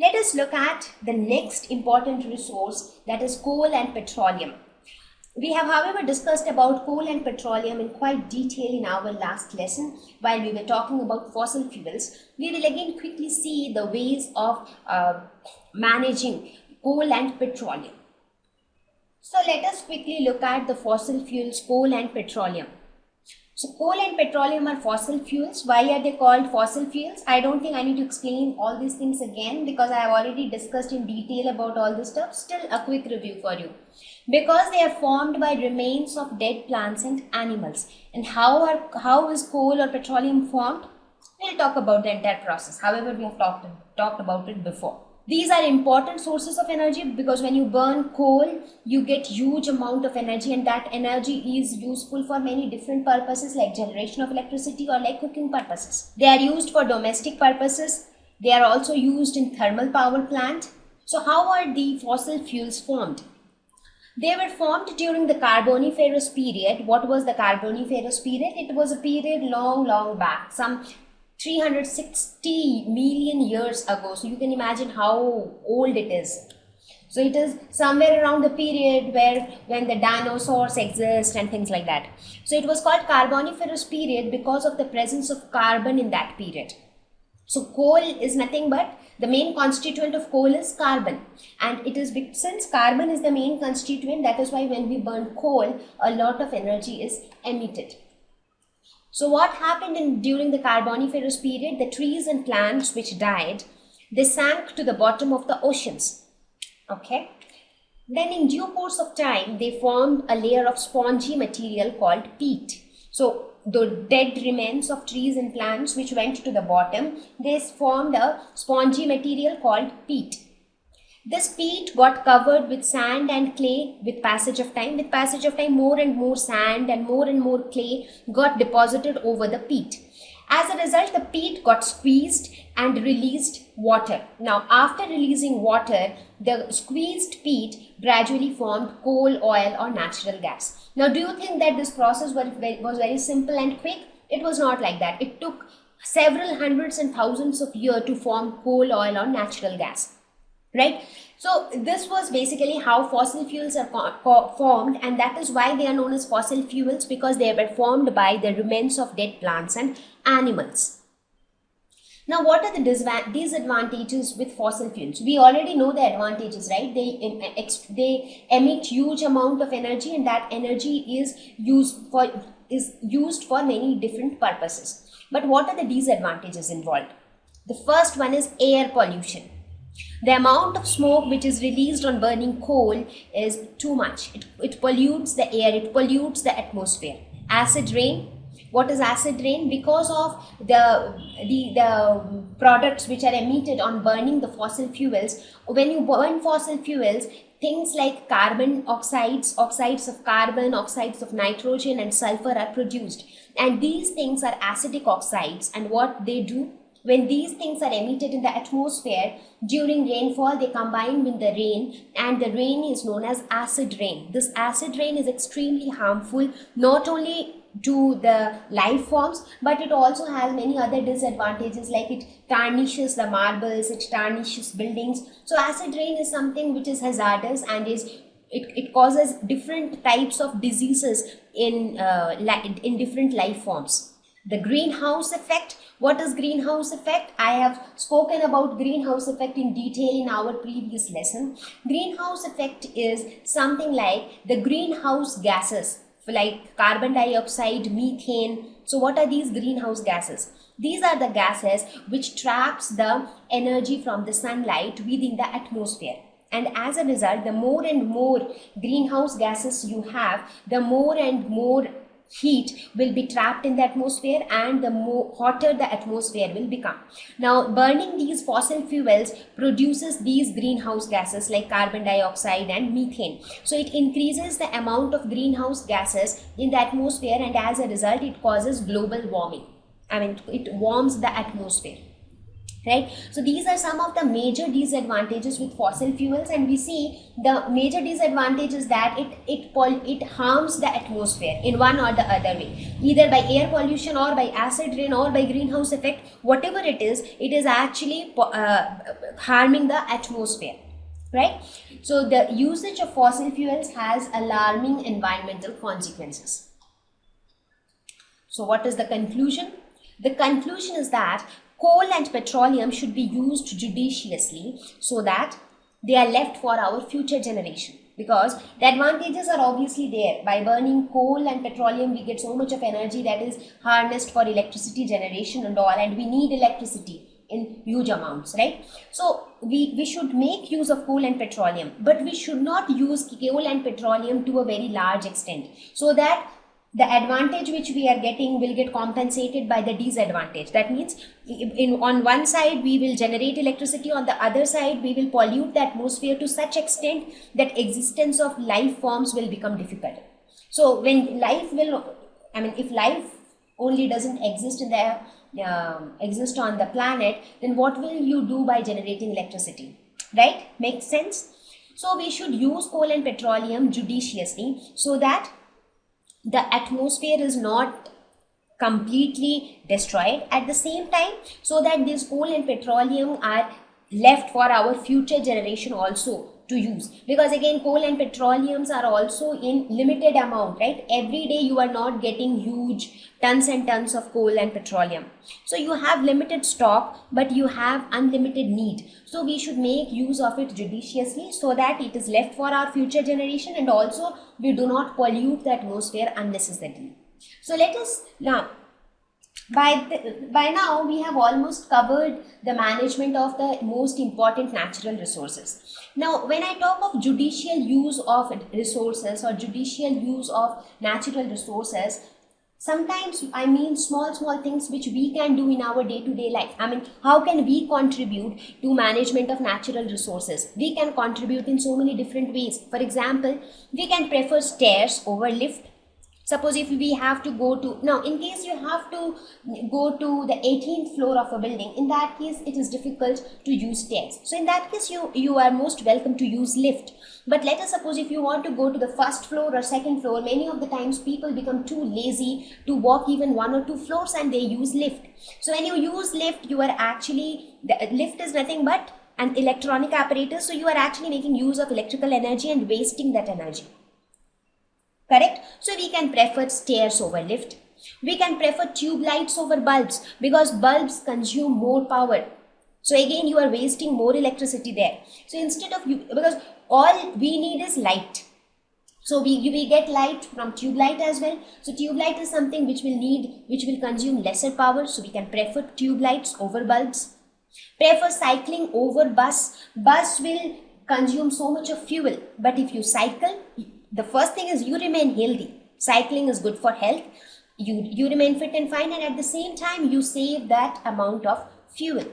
Let us look at the next important resource, that is coal and petroleum. We have, however, discussed about coal and petroleum in quite detail in our last lesson while we were talking about fossil fuels. We will again quickly see the ways of managing coal and petroleum. So let us quickly look at the fossil fuels, coal and petroleum. So coal and petroleum are fossil fuels. Why are they called fossil fuels? I don't think I need to explain all these things again because I have already discussed in detail about all this stuff. Still a quick review for you. Because they are formed by remains of dead plants and animals. And how is coal or petroleum formed? We'll talk about the entire process. However, we have talked about it before. These are important sources of energy because when you burn coal, you get huge amount of energy, and that energy is useful for many different purposes like generation of electricity or like cooking purposes. They are used for domestic purposes. They are also used in thermal power plant. So how are the fossil fuels formed? They were formed during the Carboniferous period. What was the Carboniferous period? It was a period long back, some 360 million years ago. So you can imagine how old it is. So it is somewhere around the period when the dinosaurs exist and things like that. So it was called Carboniferous period because of the presence of carbon in that period. So coal is nothing but the main constituent of coal is carbon, and it is since carbon is the main constituent, that is why when we burn coal, a lot of energy is emitted. So what happened during the Carboniferous period? The trees and plants which died, they sank to the bottom of the oceans. Okay. Then in due course of time, they formed a layer of spongy material called peat. So the dead remains of trees and plants which went to the bottom, they formed a spongy material called peat. This peat got covered with sand and clay with passage of time. With passage of time, more and more sand and more clay got deposited over the peat. As a result, the peat got squeezed and released water. Now, after releasing water, the squeezed peat gradually formed coal, oil or natural gas. Now, do you think that this process was very simple and quick? It was not like that. It took several hundreds and thousands of years to form coal, oil or natural gas. Right? So this was basically how fossil fuels are formed, and that is why they are known as fossil fuels, because they were formed by the remains of dead plants and animals. Now, what are the disadvantages with fossil fuels? We already know the advantages, right? They emit huge amount of energy, and that energy is used for many different purposes. But what are the disadvantages involved? The first one is air pollution. The amount of smoke which is released on burning coal is too much. It pollutes the air, it pollutes the atmosphere. Acid rain. What is acid rain? Because of the products which are emitted on burning the fossil fuels. When you burn fossil fuels, things like carbon oxides, oxides of carbon, oxides of nitrogen and sulfur are produced. And these things are acidic oxides, and what they do, when these things are emitted in the atmosphere during rainfall, they combine with the rain, and the rain is known as acid rain. This acid rain is extremely harmful, not only to the life forms, but it also has many other disadvantages, like it tarnishes the marbles, it tarnishes buildings. So acid rain is something which is hazardous, and it causes different types of diseases in different life forms. The greenhouse effect. What is greenhouse effect? I have spoken about greenhouse effect in detail in our previous lesson. Greenhouse effect is something like the greenhouse gases like carbon dioxide, methane. So what are these greenhouse gases? These are the gases which traps the energy from the sunlight within the atmosphere. And as a result, the more and more greenhouse gases you have, the more and more heat will be trapped in the atmosphere, and the more hotter the atmosphere will become. Now, burning these fossil fuels produces these greenhouse gases like carbon dioxide and methane. So it increases the amount of greenhouse gases in the atmosphere, and as a result, it causes global warming. It warms the atmosphere. right? So these are some of the major disadvantages with fossil fuels, and we see the major disadvantage is that it harms the atmosphere in one or the other way, either by air pollution or by acid rain or by greenhouse effect. Whatever it is actually harming the atmosphere, right? So the usage of fossil fuels has alarming environmental consequences. So what is the conclusion? The conclusion is that coal and petroleum should be used judiciously so that they are left for our future generation, because the advantages are obviously there. By burning coal and petroleum, we get so much of energy that is harnessed for electricity generation and all, and we need electricity in huge amounts, right? So we should make use of coal and petroleum, but we should not use coal and petroleum to a very large extent, so that the advantage which we are getting will get compensated by the disadvantage. That means on one side we will generate electricity, on the other side we will pollute the atmosphere to such extent that existence of life forms will become difficult. So when if life only doesn't exist exist on the planet, then what will you do by generating electricity, right? Makes sense? So we should use coal and petroleum judiciously so that the atmosphere is not completely destroyed, at the same time so that this coal and petroleum are left for our future generation also to use. Because again, coal and petroleums are also in limited amount, right? Every day you are not getting huge tons and tons of coal and petroleum, so you have limited stock, but you have unlimited need. So we should make use of it judiciously so that it is left for our future generation, and also we do not pollute the atmosphere unnecessarily. So let us now, by now we have almost covered the management of the most important natural resources. Now when I talk of judicial use of resources or judicial use of natural resources, sometimes I mean small things which we can do in our day-to-day life. How can we contribute to management of natural resources? We can contribute in so many different ways. For example, we can prefer stairs over lift. Suppose if we have to go to, now in case you have to go to the 18th floor of a building, in that case it is difficult to use stairs. So in that case you are most welcome to use lift. But let us suppose if you want to go to the first floor or second floor, many of the times people become too lazy to walk even 1 or 2 floors and they use lift. So when you use lift, you are actually, the lift is nothing but an electronic apparatus, so you are actually making use of electrical energy and wasting that energy. Correct? So we can prefer stairs over lift. We can prefer tube lights over bulbs, because bulbs consume more power. So again you are wasting more electricity there. So instead of because all we need is light. So we get light from tube light as well. So tube light is something which will consume lesser power. So we can prefer tube lights over bulbs. Prefer cycling over bus. Bus will consume so much of fuel, but if you cycle, the first thing is you remain healthy. Cycling is good for health. You remain fit and fine, and at the same time you save that amount of fuel.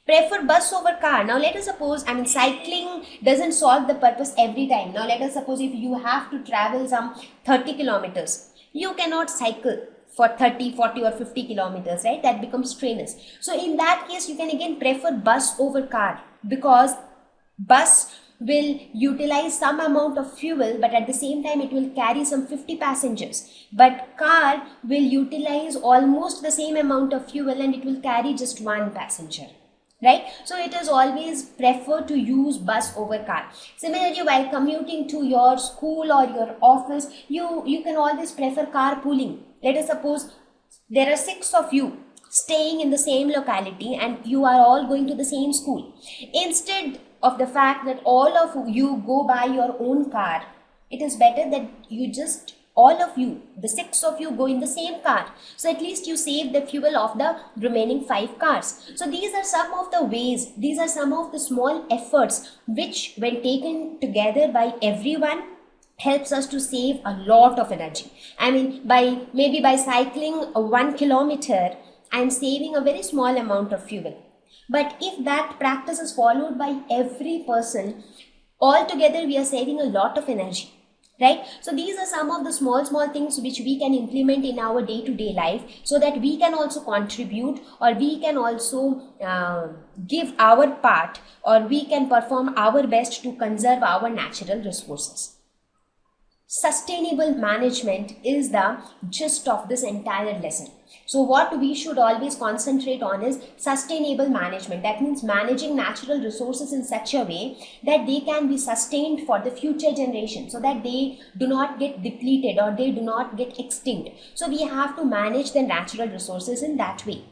Prefer bus over car. Now let us suppose, cycling doesn't solve the purpose every time. Now let us suppose if you have to travel some 30 kilometers, you cannot cycle for 30, 40 or 50 kilometers, right? That becomes strenuous. So in that case, you can again prefer bus over car, because bus will utilize some amount of fuel, but at the same time it will carry some 50 passengers. But car will utilize almost the same amount of fuel and it will carry just 1 passenger. Right? So it is always preferred to use bus over car. Similarly, while commuting to your school or your office, you can always prefer carpooling. Let us suppose there are 6 of you staying in the same locality and you are all going to the same school. Instead of the fact that all of you go by your own car, it is better that all of you, the 6 of you, go in the same car. So at least you save the fuel of the remaining 5 cars. So these are some of the ways, these are some of the small efforts which, when taken together by everyone, helps us to save a lot of energy. By cycling 1 kilometer, I am saving a very small amount of fuel. But if that practice is followed by every person, altogether we are saving a lot of energy. right? So these are some of the small things which we can implement in our day-to-day life, so that we can also contribute, or we can also give our part, or we can perform our best to conserve our natural resources. Sustainable management is the gist of this entire lesson. So what we should always concentrate on is sustainable management. That means managing natural resources in such a way that they can be sustained for the future generation, so that they do not get depleted or they do not get extinct. So we have to manage the natural resources in that way.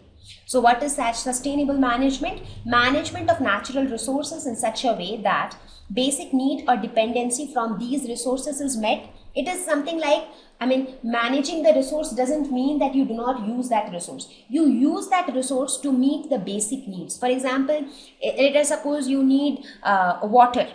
So what is that sustainable management? Management of natural resources in such a way that basic need or dependency from these resources is met. It is something like, managing the resource doesn't mean that you do not use that resource. You use that resource to meet the basic needs. For example, let us suppose you need water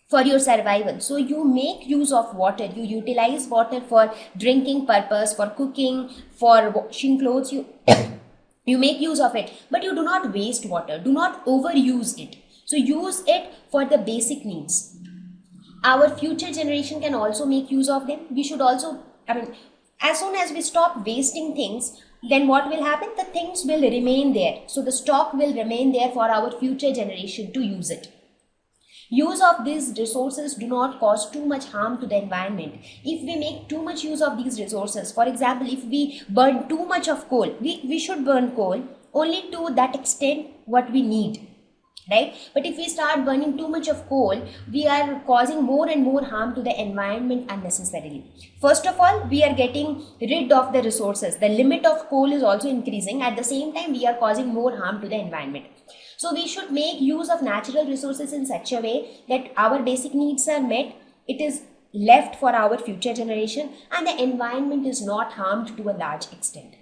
for your survival. So you make use of water, you utilize water for drinking purpose, for cooking, for washing clothes, you make use of it, but you do not waste water, do not overuse it. So use it for the basic needs. Our future generation can also make use of them. We should also, as soon as we stop wasting things, then what will happen? The things will remain there. So the stock will remain there for our future generation to use it. Use of these resources do not cause too much harm to the environment. If we make too much use of these resources, for example, if we burn too much of coal, we should burn coal only to that extent what we need, right? But if we start burning too much of coal, we are causing more and more harm to the environment unnecessarily. First of all, we are getting rid of the resources. The limit of coal is also increasing. At the same time, we are causing more harm to the environment. So we should make use of natural resources in such a way that our basic needs are met, it is left for our future generation, and the environment is not harmed to a large extent.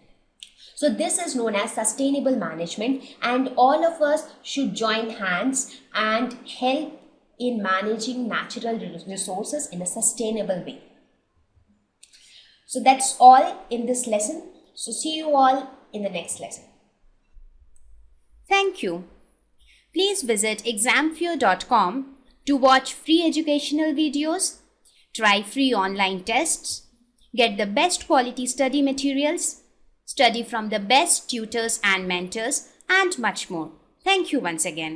So this is known as sustainable management, and all of us should join hands and help in managing natural resources in a sustainable way. So that's all in this lesson. So see you all in the next lesson. Thank you. Please visit examfear.com to watch free educational videos, try free online tests, get the best quality study materials, study from the best tutors and mentors, and much more. Thank you once again.